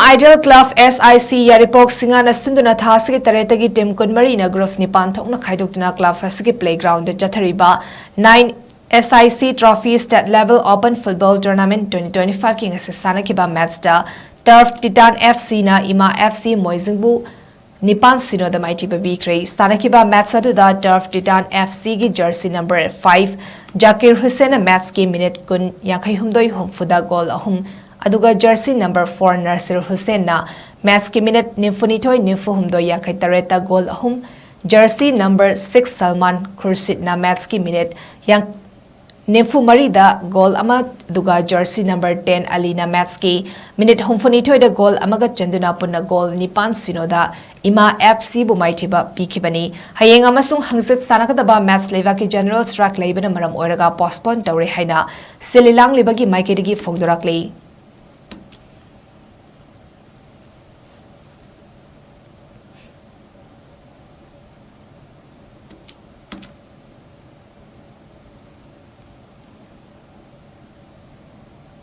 Idol Club SIC Yairipok Singa na Sinduna Thasigi Tagi Tim Kunmari na Growth Nipan Thokna Khaidoktuna Club Fasigi Playground CHATHARIBA 9 SIC Trophy State Level Open Football Tournament 2025 King SANNAKHIBA MATCHTA Turf Titan FC na Ima FC MOIJING Nipan Sino the MAITHIBA PIKHRE SANNAKHIBA MATCHTA da Turf Titan FC gi jersey number 5 Zakir Hussain match ki minute kun Yakai Humdoi Humfuda goal ahum Aduga jersey number 4 Nasir Hussain na match ki minute Nimfunitoy Nimfu Humdoi Yakai Tareta goal ahum jersey number 6 Salman Khurshid na match ki minute yang Nimfu Marida goal ama duga jersey number 10 Alina match ki minute Humfunitoy da goal amaga Sinduna punna goal Nipan Sinoda Ima FC bu MAITHIBA PIKHRE hayeng amasung hangset sanakadaba match leva ki general strike leibana maram oiraga postpone tawre haina sililang lebagi maikedigi fogdorakle